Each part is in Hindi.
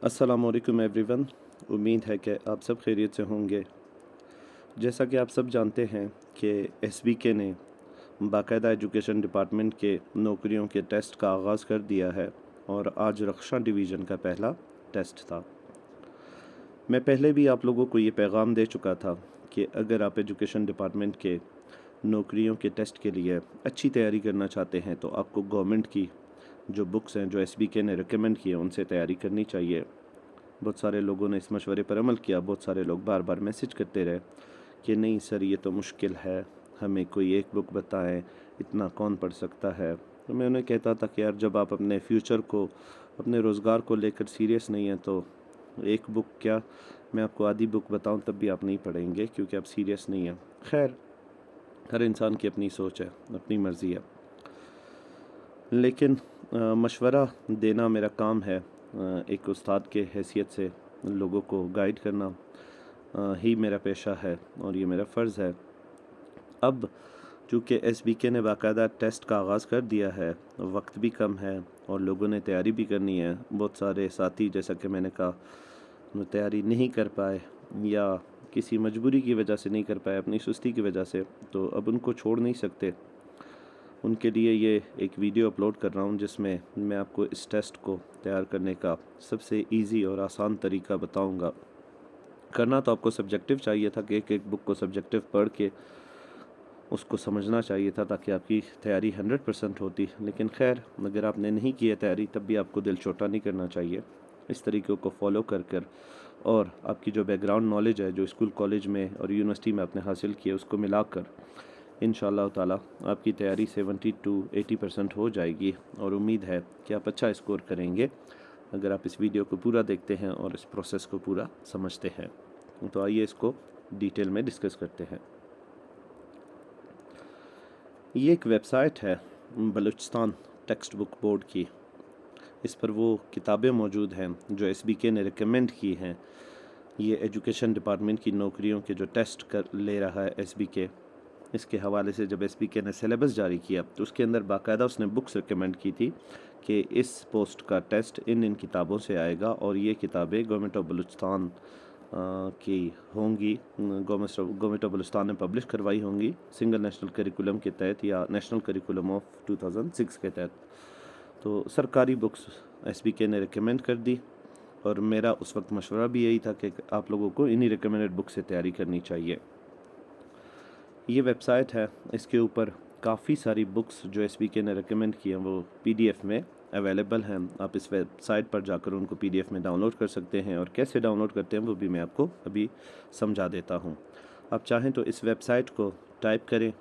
अस्सलाम वालेकुम एवरीवन। उम्मीद है कि आप सब खैरियत से होंगे। जैसा कि आप सब जानते हैं कि एसबीके ने बाकायदा एजुकेशन डिपार्टमेंट के नौकरियों के टेस्ट का आगाज़ कर दिया है और आज रक्षा डिवीज़न का पहला टेस्ट था। मैं पहले भी आप लोगों को ये पैगाम दे चुका था कि अगर आप एजुकेशन डिपार्टमेंट के नौकरियों के टेस्ट के लिए अच्छी तैयारी करना चाहते हैं तो आपको गवर्नमेंट की जो बुक्स हैं जो एसबीके ने रिकमेंड किए उनसे तैयारी करनी चाहिए। बहुत सारे लोगों ने इस मशवरे पर अमल किया। बहुत सारे लोग बार बार मैसेज करते रहे कि नहीं सर ये तो मुश्किल है, हमें कोई एक बुक बताएं, इतना कौन पढ़ सकता है। तो मैं उन्हें कहता था कि यार जब आप अपने फ्यूचर को, अपने रोज़गार को लेकर सीरियस नहीं हैं तो एक बुक क्या, मैं आपको आधी बुक बताऊं तब भी आप नहीं पढ़ेंगे क्योंकि आप सीरियस नहीं हैं। खैर, हर इंसान की अपनी सोच है, अपनी मर्ज़ी है, लेकिन मशवरा देना मेरा काम है। एक उस्ताद के हैसियत से लोगों को गाइड करना ही मेरा पेशा है और ये मेरा फ़र्ज़ है। अब चूँकि एसबीके ने बाकायदा टेस्ट का आगाज़ कर दिया है, वक्त भी कम है और लोगों ने तैयारी भी करनी है। बहुत सारे साथी, जैसा कि मैंने कहा, वो तैयारी नहीं कर पाए या किसी मजबूरी की वजह से नहीं कर पाए, अपनी सुस्ती की वजह से, तो अब उनको छोड़ नहीं सकते। उनके लिए ये एक वीडियो अपलोड कर रहा हूँ जिसमें मैं आपको इस टेस्ट को तैयार करने का सबसे इजी और आसान तरीका बताऊँगा। करना तो आपको सब्जेक्टिव चाहिए था कि एक एक बुक को सब्जेक्टिव पढ़ के उसको समझना चाहिए था ताकि आपकी तैयारी 100% होती। लेकिन खैर, अगर आपने नहीं की है तैयारी तब भी आपको दिल छोटा नहीं करना चाहिए। इस तरीक़ों को फॉलो कर कर और आपकी जो बैकग्राउंड नॉलेज है जो स्कूल, कॉलेज में और यूनिवर्सिटी में आपने हासिल की है उसको मिलाकर इंशाअल्लाह ताला आपकी तैयारी 70 to 80% हो जाएगी और उम्मीद है कि आप अच्छा स्कोर करेंगे अगर आप इस वीडियो को पूरा देखते हैं और इस प्रोसेस को पूरा समझते हैं। तो आइए इसको डिटेल में डिस्कस करते हैं। ये एक वेबसाइट है बलूचिस्तान टेक्स्ट बुक बोर्ड की। इस पर वो किताबें मौजूद हैं जो एसबीके ने रिकमेंड की हैं। ये एजुकेशन डिपार्टमेंट की नौकरियों के जो टेस्ट कर ले रहा है एसबीके, इसके हवाले से जब एसबीके ने सिलेबस जारी किया तो उसके अंदर बाकायदा उसने बुक्स रिकमेंड की थी कि इस पोस्ट का टेस्ट इन इन किताबों से आएगा और ये किताबें गवर्नमेंट ऑफ बलूचिस्तान की होंगी, गवर्नमेंट ऑफ बलूचिस्तान ने पब्लिश करवाई होंगी सिंगल नेशनल करिकुलम के तहत या नेशनल करिकुलम ऑफ 2006 के तहत। तो सरकारी बुक्स एसबीके ने रिकमेंड कर दी और मेरा उस वक्त मशवरा भी यही था कि आप लोगों को इन्हीं रिकमेंडेड बुक से तैयारी करनी चाहिए। ये वेबसाइट है, इसके ऊपर काफ़ी सारी बुक्स जो एसबीके ने रिकमेंड की हैं वो पीडीएफ में अवेलेबल हैं। आप इस वेबसाइट पर जाकर उनको पीडीएफ में डाउनलोड कर सकते हैं और कैसे डाउनलोड करते हैं वो भी मैं आपको अभी समझा देता हूँ। आप चाहें तो इस वेबसाइट को टाइप करें,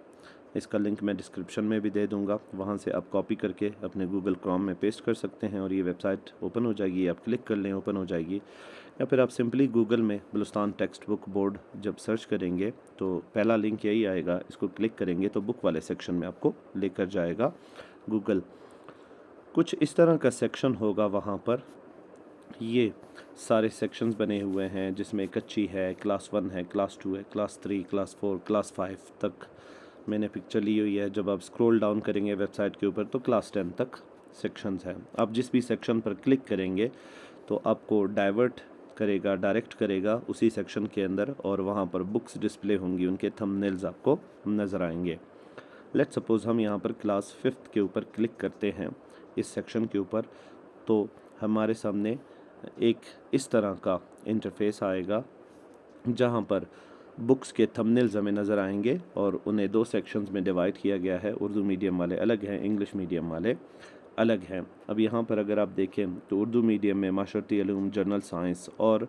इसका लिंक मैं डिस्क्रिप्शन में भी दे दूँगा, वहाँ से आप कॉपी करके अपने गूगल क्रोम में पेस्ट कर सकते हैं और ये वेबसाइट ओपन हो जाएगी। आप क्लिक कर लें, ओपन हो जाएगी। या फिर आप सिंपली गूगल में बलूचिस्तान टेक्स्ट बुक बोर्ड जब सर्च करेंगे तो पहला लिंक यही आएगा, इसको क्लिक करेंगे तो बुक वाले सेक्शन में आपको लेकर जाएगा गूगल। कुछ इस तरह का सेक्शन होगा वहाँ पर। ये सारे सेक्शंस बने हुए हैं जिसमें कच्ची है, क्लास 1 है, क्लास 2 है, क्लास 3, क्लास 4, क्लास 5 तक मैंने पिक्चर ली हुई है। जब आप स्क्रॉल डाउन करेंगे वेबसाइट के ऊपर तो क्लास 10 तक सेक्शंस हैं। आप जिस भी सेक्शन पर क्लिक करेंगे तो आपको डायरेक्ट करेगा उसी सेक्शन के अंदर और वहाँ पर बुक्स डिस्प्ले होंगी, उनके थंबनेल्स आपको नज़र आएंगे। लेट्स सपोज़ हम यहाँ पर क्लास 5 के ऊपर क्लिक करते हैं इस सेक्शन के ऊपर, तो हमारे सामने एक इस तरह का इंटरफेस आएगा जहाँ पर बुक्स के थंबनेल्स हमें नज़र आएंगे और उन्हें 2 सेक्शंस में डिवाइड किया गया है। उर्दू मीडियम वाले अलग हैं, इंग्लिश मीडियम वाले अलग हैं। अब यहाँ पर अगर आप देखें तो उर्दू मीडियम में माशरती उलूम, जनरल साइंस और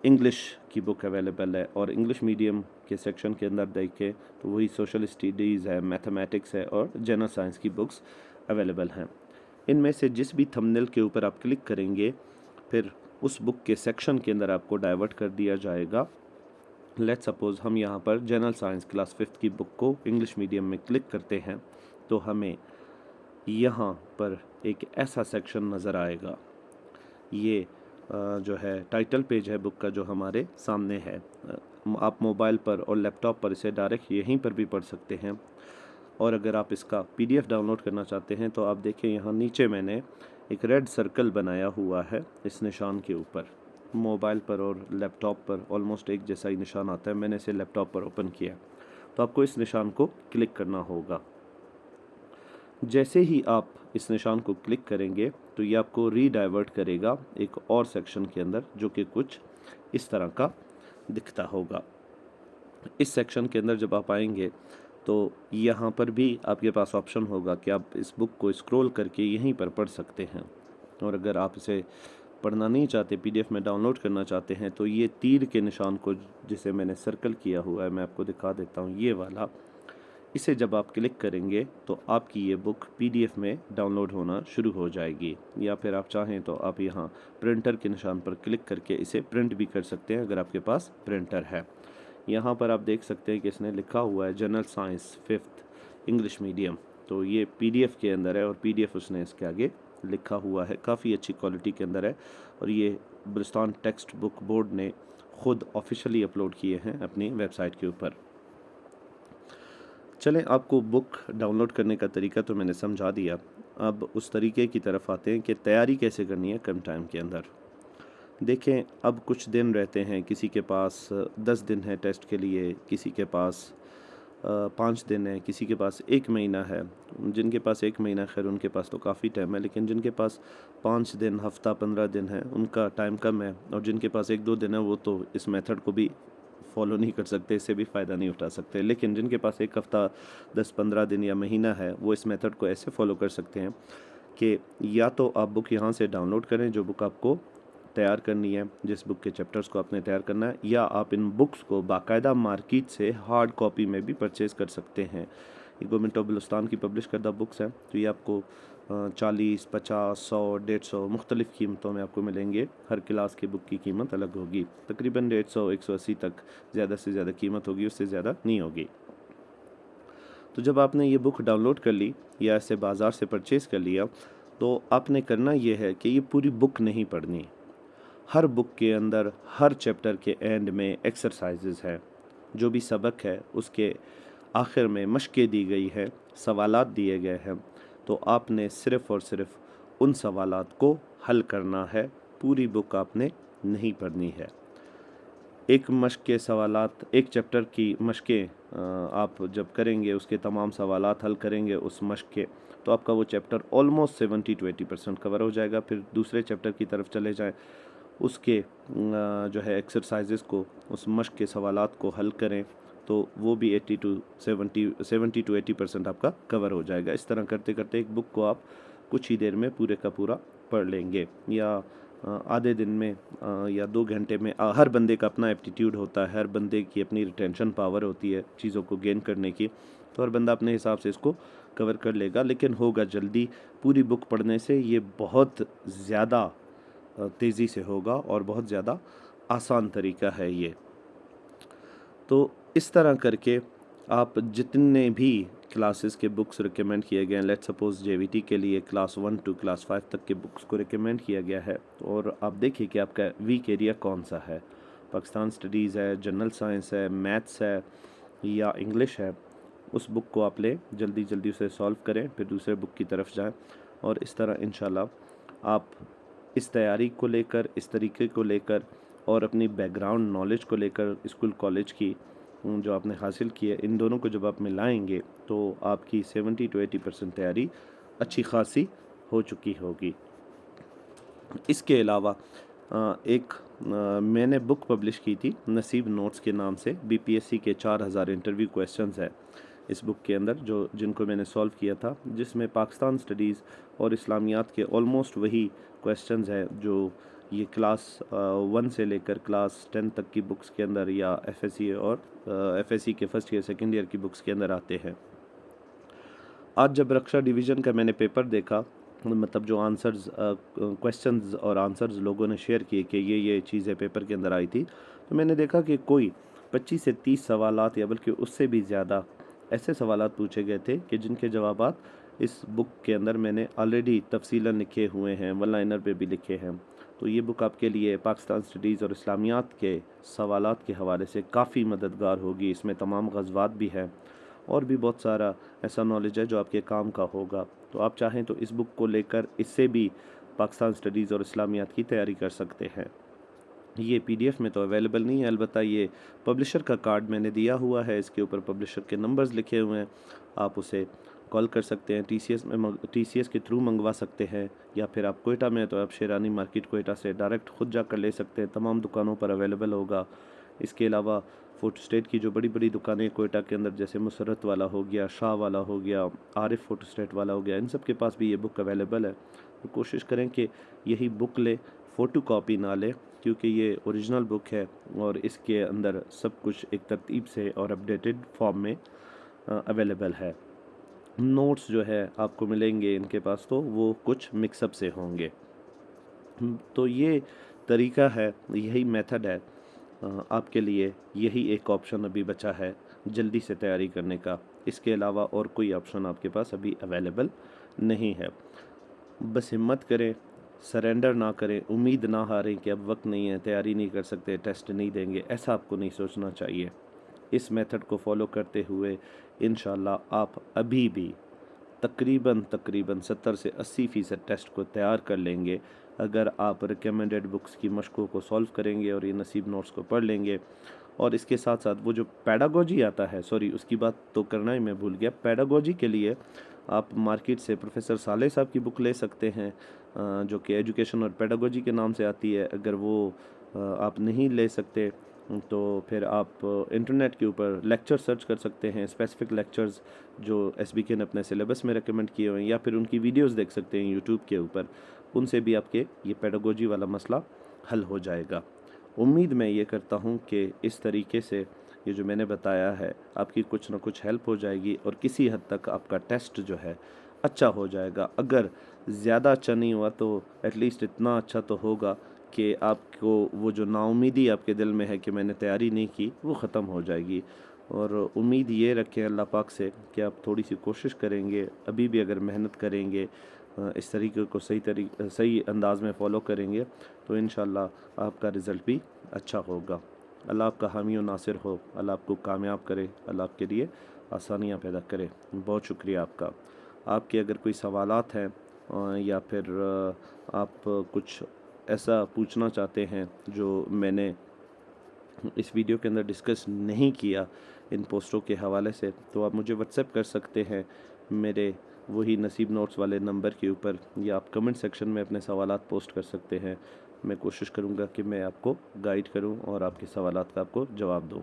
इंग्लिश की बुक अवेलेबल है और इंग्लिश मीडियम के सेक्शन के अंदर देखें तो वही सोशल स्टडीज़ है, मैथमेटिक्स है और जनरल साइंस की बुक्स अवेलेबल हैं। इनमें से जिस भी थंबनेल के ऊपर आप क्लिक करेंगे फिर उस बुक के सेक्शन के अंदर आपको डाइवर्ट कर दिया जाएगा। लेट्स सपोज़ हम यहाँ पर जनरल साइंस क्लास 5 की बुक को इंग्लिश मीडियम में क्लिक करते हैं तो हमें यहाँ पर एक ऐसा सेक्शन नज़र आएगा। ये जो है टाइटल पेज है बुक का जो हमारे सामने है। आप मोबाइल पर और लैपटॉप पर इसे डायरेक्ट यहीं पर भी पढ़ सकते हैं और अगर आप इसका पीडीएफ डाउनलोड करना चाहते हैं तो आप देखें यहाँ नीचे मैंने एक रेड सर्कल बनाया हुआ है इस निशान के ऊपर। मोबाइल पर और लैपटॉप पर ऑलमोस्ट एक जैसा ही निशान आता है। मैंने इसे लैपटॉप पर ओपन किया, तो आपको इस निशान को क्लिक करना होगा। जैसे ही आप इस निशान को क्लिक करेंगे तो ये आपको रीडाइवर्ट करेगा एक और सेक्शन के अंदर, जो कि कुछ इस तरह का दिखता होगा। इस सेक्शन के अंदर जब आप आएंगे तो यहाँ पर भी आपके पास ऑप्शन होगा कि आप इस बुक को स्क्रॉल करके यहीं पर पढ़ सकते हैं। और अगर आप इसे पढ़ना नहीं चाहते, पीडीएफ में डाउनलोड करना चाहते हैं, तो ये तीर के निशान को, जिसे मैंने सर्कल किया हुआ है, मैं आपको दिखा देता हूँ, ये वाला, इसे जब आप क्लिक करेंगे तो आपकी ये बुक पीडीएफ में डाउनलोड होना शुरू हो जाएगी। या फिर आप चाहें तो आप यहाँ प्रिंटर के निशान पर क्लिक करके इसे प्रिंट भी कर सकते हैं, अगर आपके पास प्रिंटर है। यहाँ पर आप देख सकते हैं कि इसने लिखा हुआ है general science 5th English medium. तो ये पीडीएफ के अंदर है और पीडीएफ उसने इसके आगे लिखा हुआ है, काफ़ी अच्छी क्वालिटी के अंदर है। और ये बलूचिस्तान टेक्स्ट बुक बोर्ड ने खुद ऑफिशियली अपलोड किए हैं अपनी वेबसाइट के ऊपर। चलें, आपको बुक डाउनलोड करने का तरीका तो मैंने समझा दिया। अब उस तरीके की तरफ आते हैं कि तैयारी कैसे करनी है कम टाइम के अंदर। देखें, अब कुछ दिन रहते हैं, किसी के पास 10 दिन है टेस्ट के लिए, किसी के पास 5 दिन है, किसी के पास 1 महीना है। जिनके पास 1 महीना, खैर उनके पास तो काफ़ी टाइम है, लेकिन जिनके पास 5 दिन, हफ्ता, 15 दिन है, उनका टाइम कम है। और जिनके पास 1-2 दिन है, वो तो इस मेथड को भी फॉलो नहीं कर सकते, इससे भी फ़ायदा नहीं उठा सकते। लेकिन जिनके पास 1 हफ्ता, 10-15 दिन या महीना है, वो इस मेथड को ऐसे फॉलो कर सकते हैं कि या तो आप बुक यहाँ से डाउनलोड करें, जो बुक आपको तैयार करनी है, जिस बुक के चैप्टर्स को आपने तैयार करना है, या आप इन बुक्स को बाकायदा मार्केट से हार्ड कॉपी में भी परचेज़ कर सकते हैं। ये गवर्नमेंट ऑफ बलूचिस्तान की पब्लिश करदा बुक्स हैं, तो ये आपको 40, 50, 100, 150 मुख्तलिफ़ कीमतों में आपको मिलेंगे। हर क्लास की बुक की कीमत अलग होगी, तकरीबन 150, 180 तक ज़्यादा से ज़्यादा कीमत होगी, उससे ज़्यादा नहीं होगी। तो जब आपने ये बुक डाउनलोड कर ली या इसे बाज़ार से परचेज़ कर लिया, तो आपने करना ये है कि ये पूरी बुक नहीं पढ़नी। हर बुक के अंदर हर चैप्टर के एंड में एक्सरसाइजेज हैं। जो भी सबक है उसके आखिर में मशक़ें दी गई है, सवालात दिए गए हैं। तो आपने सिर्फ़ और सिर्फ उन सवालात को हल करना है, पूरी बुक आपने नहीं पढ़नी है। एक मश्क के सवालात, एक चैप्टर की मशक़ें आप जब करेंगे, उसके तमाम सवालात हल करेंगे उस मश्क के, तो आपका वो चैप्टर ऑलमोस्ट 70 to 80% कवर हो जाएगा। फिर दूसरे चैप्टर की तरफ चले जाएं, उसके जो है एक्सरसाइजेस को, उस मश्क के सवालात को हल करें, तो वो भी 70 to 80% आपका कवर हो जाएगा। इस तरह करते करते एक बुक को आप कुछ ही देर में पूरे का पूरा पढ़ लेंगे, या आधे दिन में या 2 घंटे में। हर बंदे का अपना एप्टीट्यूड होता है, हर बंदे की अपनी रिटेंशन पावर होती है चीज़ों को गेन करने की, तो हर बंदा अपने हिसाब से इसको कवर कर लेगा, लेकिन होगा जल्दी। पूरी बुक पढ़ने से ये बहुत ज़्यादा तेज़ी से होगा और बहुत ज़्यादा आसान तरीका है ये। तो इस तरह करके आप जितने भी क्लासेस के बुक्स रिकमेंड किए गए हैं, लेट्स सपोज जेवीटी के लिए क्लास 1 to क्लास 5 तक के बुक्स को रिकमेंड किया गया है, और आप देखिए कि आपका वीक एरिया कौन सा है। पाकिस्तान स्टडीज़ है, जनरल साइंस है, मैथ्स है या इंग्लिश है। उस बुक को आप लें, जल्दी जल्दी उसे सॉल्व करें, फिर दूसरे बुक की तरफ जाएं, और इस तरह इंशाल्लाह आप इस तैयारी को लेकर, इस तरीके को लेकर, और अपनी बैकग्राउंड नॉलेज को लेकर, स्कूल कॉलेज की जो आपने हासिल की है, इन दोनों को जब आप मिलाएंगे तो आपकी 70 to 80% तैयारी अच्छी खासी हो चुकी होगी। इसके अलावा मैंने बुक पब्लिश की थी नसीब नोट्स के नाम से। बीपीएससी के 4000 इंटरव्यू क्वेश्चंस है इस बुक के अंदर, जिनको मैंने सॉल्व किया था, जिसमें पाकिस्तान स्टडीज़ और इस्लामियात के ऑलमोस्ट वही क्वेश्चंस हैं जो ये क्लास 1 से लेकर क्लास 10 तक की बुक्स के अंदर, या एफएससी और एफएससी के फर्स्ट ईयर सेकेंड ईयर की बुक्स के अंदर आते हैं। आज जब रक्षा डिवीज़न का मैंने पेपर देखा, मतलब जो आंसर्स, क्वेश्चंस और आंसर्स लोगों ने शेयर किए कि ये चीज़ें पेपर के अंदर आई थी, तो मैंने देखा कि कोई 25 से 30 सवालात, या बल्कि उससे भी ज़्यादा ऐसे सवालात पूछे गए थे कि जिनके जवाबात इस बुक के अंदर मैंने ऑलरेडी तफसीलन लिखे हुए हैं, वन लाइनर पे भी लिखे हैं। तो ये बुक आपके लिए पाकिस्तान स्टडीज़ और इस्लामियात के सवालात के हवाले से काफ़ी मददगार होगी। इसमें तमाम ग़ज़वात भी हैं, और भी बहुत सारा ऐसा नॉलेज है जो आपके काम का होगा। तो आप चाहें तो इस बुक को लेकर इससे भी पाकिस्तान स्टडीज़ और इस्लामियात की तैयारी कर सकते हैं। ये पीडीएफ में तो अवेलेबल नहीं है, अलबत्ता ये पब्लिशर का कार्ड मैंने दिया हुआ है, इसके ऊपर पब्लिशर के नंबर्स लिखे हुए हैं, आप उसे कॉल कर सकते हैं, टीसीएस के थ्रू मंगवा सकते हैं, या फिर आप कोयटा में हैं तो आप शेरानी मार्केट कोयटा से डायरेक्ट खुद जाकर ले सकते हैं, तमाम दुकानों पर अवेलेबल होगा। इसके अलावा फ़ोटो स्टेट की जो बड़ी बड़ी दुकानें कोयटा के अंदर, जैसे मुसरत वाला हो गया, शाह वाला हो गया, आरिफ फ़ोटो स्टेट वाला हो गया, इन सब के पास भी ये बुक अवेलेबल है। तो कोशिश करें कि यही बुक ले, फ़ोटो कॉपी ना लें, क्योंकि ये ओरिजिनल बुक है और इसके अंदर सब कुछ एक तरतीब से और अपडेटेड फॉर्म में अवेलेबल है। नोट्स जो है आपको मिलेंगे इनके पास, तो वो कुछ मिक्सअप से होंगे। तो ये तरीका है, यही मेथड है, आपके लिए यही एक ऑप्शन अभी बचा है जल्दी से तैयारी करने का। इसके अलावा और कोई ऑप्शन आपके पास अभी अवेलेबल नहीं है। बस हिम्मत करें, सरेंडर ना करें, उम्मीद ना हारें कि अब वक्त नहीं है, तैयारी नहीं कर सकते, टेस्ट नहीं देंगे, ऐसा आपको नहीं सोचना चाहिए। इस मेथड को फॉलो करते हुए इंशाल्लाह आप अभी भी तकरीबन 70 से 80% टेस्ट को तैयार कर लेंगे, अगर आप रिकमेंडेड बुक्स की मशकों को सॉल्व करेंगे और ये नसीब नोट्स को पढ़ लेंगे। और इसके साथ साथ वो जो पैडागोजी आता है, सॉरी उसकी बात तो करना ही मैं भूल गया, पैडागोजी के लिए आप मार्केट से प्रोफेसर साले साहब की बुक ले सकते हैं, जो कि एजुकेशन और पैडागोजी के नाम से आती है। अगर वो आप नहीं ले सकते तो फिर आप इंटरनेट के ऊपर लेक्चर सर्च कर सकते हैं, स्पेसिफिक लेक्चर्स जो एसबीके ने अपने सिलेबस में रेकमेंड किए हुए हैं, या फिर उनकी वीडियोस देख सकते हैं यूट्यूब के ऊपर, उनसे भी आपके ये पैडागोजी वाला मसला हल हो जाएगा। उम्मीद मैं ये करता हूँ कि इस तरीके से ये जो मैंने बताया है आपकी कुछ ना कुछ हेल्प हो जाएगी और किसी हद तक आपका टेस्ट जो है अच्छा हो जाएगा। अगर ज़्यादा अच्छा नहीं हुआ तो एटलीस्ट इतना अच्छा तो होगा कि आपको वो जो नाउमीदी आपके दिल में है कि मैंने तैयारी नहीं की, वो ख़त्म हो जाएगी। और उम्मीद ये रखें अल्लाह पाक से कि आप थोड़ी सी कोशिश करेंगे, अभी भी अगर मेहनत करेंगे, इस तरीके को सही अंदाज में फ़ॉलो करेंगे, तो इंशाल्लाह आपका रिज़ल्ट भी अच्छा होगा। अल्लाह आपका हामी और नासिर हो, अल्लाह आपको कामयाब करे, अल्लाह आपके लिए आसानियाँ पैदा करे। बहुत शुक्रिया आपका। आपके अगर कोई सवालात हैं या फिर आप कुछ ऐसा पूछना चाहते हैं जो मैंने इस वीडियो के अंदर डिस्कस नहीं किया इन पोस्टों के हवाले से, तो आप मुझे व्हाट्सएप कर सकते हैं मेरे वही नसीब नोट्स वाले नंबर के ऊपर, या आप कमेंट सेक्शन में अपने सवालात पोस्ट कर सकते हैं। मैं कोशिश करूँगा कि मैं आपको गाइड करूँ और आपके सवालात का आपको जवाब दूँ।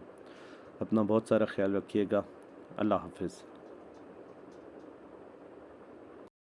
अपना बहुत सारा ख्याल रखिएगा। अल्लाह हाफ़िज़।